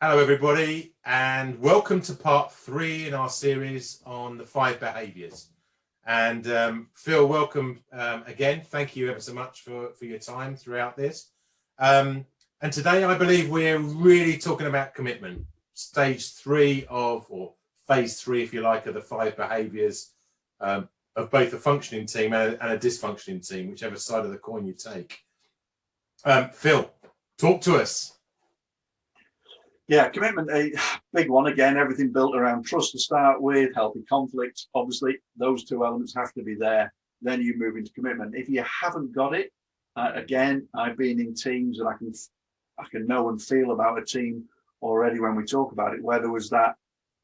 Hello, everybody, and welcome to part 3 in our series on the 5 behaviours. And Phil, welcome again. Thank you ever so much for your time throughout this. And today, I believe we're really talking about commitment, stage 3 of, or phase 3, if you like, of the 5 behaviours of both a functioning team and a dysfunctioning team, whichever side of the coin you take. Phil, talk to us. Yeah, commitment, a big one. Again, everything built around trust to start with, healthy conflict. Obviously, those two elements have to be there. Then you move into commitment. If you haven't got it, again, I've been in teams and I can know and feel about a team already when we talk about it, where there was that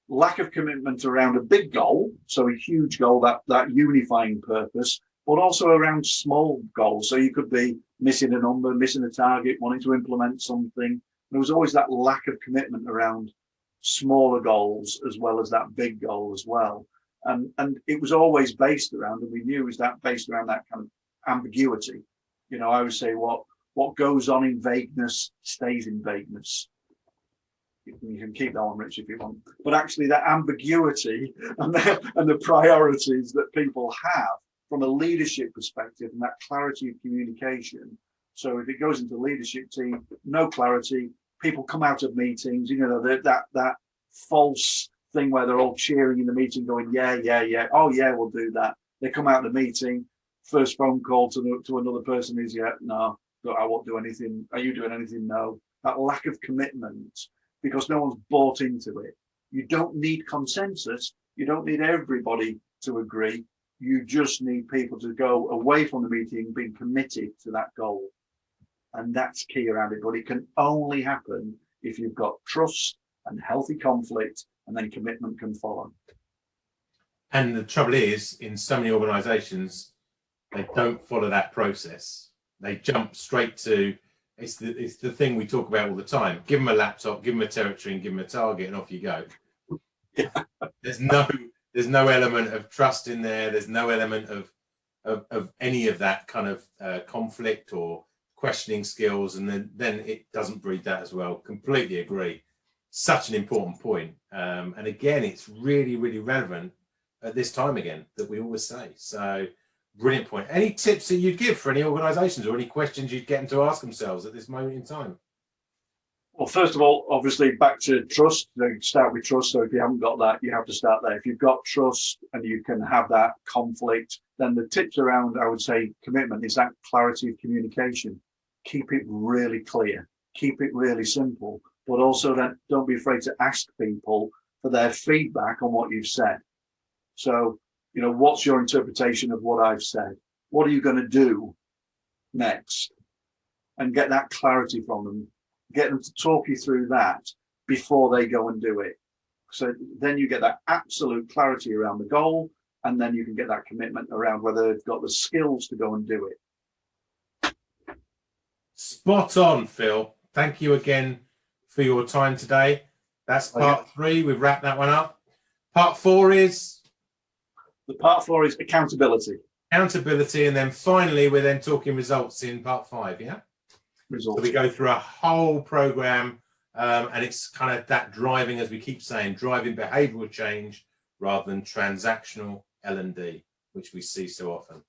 lack of commitment around a big goal, so a huge goal, that unifying purpose, but also around small goals. So you could be missing a number, missing a target, wanting to implement something. There was always that lack of commitment around smaller goals as well as that big goal as well. And it was always based around, and we knew it was that based around that kind of ambiguity. You know, I would say what goes on in vagueness stays in vagueness. You can keep that one, Rich, if you want. But actually that ambiguity and the priorities that people have from a leadership perspective and that clarity of communication. So if it goes into leadership team, no clarity, people come out of meetings, you know, that false thing where they're all cheering in the meeting going, yeah, oh yeah, we'll do that. They come out of the meeting, first phone call to another person is, yeah, no, I won't do anything. Are you doing anything? No. That lack of commitment because no one's bought into it. You don't need consensus. You don't need everybody to agree. You just need people to go away from the meeting being committed to that goal. And that's key around it, but it can only happen if you've got trust and healthy conflict, and then commitment can follow. And the trouble is, in so many organisations, they don't follow that process. They jump straight to, it's the thing we talk about all the time. Give them a laptop, give them a territory, and give them a target, and off you go. Yeah. There's no element of trust in there. There's no element of any of that kind of conflict or questioning skills, and then it doesn't breed that as well. Completely agree. Such an important point. And again, it's really, really relevant at this time again that we always say. So brilliant point. Any tips that you'd give for any organizations or any questions you'd get them to ask themselves at this moment in time? Well, first of all, obviously back to trust. Start with trust. So if you haven't got that, you have to start there. If you've got trust and you can have that conflict, then the tips around, I would say, commitment is that clarity of communication. Keep it really clear, keep it really simple, but also then don't be afraid to ask people for their feedback on what you've said. So, you know, what's your interpretation of what I've said? What are you going to do next? And get that clarity from them. Get them to talk you through that before they go and do it. So then you get that absolute clarity around the goal, and then you can get that commitment around whether they've got the skills to go and do it. Spot on, Phil. Thank you again for your time today. That's part 3. We've wrapped that one up. Part 4 is? The part 4 is accountability. Accountability, and then finally we're then talking results in part 5, yeah? Results. So we go through a whole program, and it's kind of that driving, as we keep saying, driving behavioural change rather than transactional L&D, which we see so often.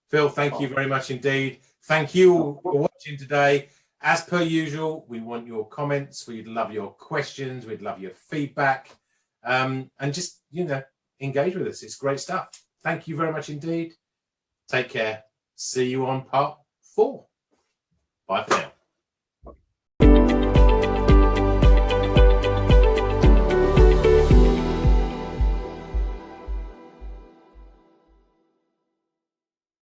Phil, thank you very much indeed. Thank you all for watching today. As per usual, we want your comments. We'd love your questions. We'd love your feedback. And just, you know, engage with us. It's great stuff. Thank you very much indeed. Take care. See you on part 4. Bye for now.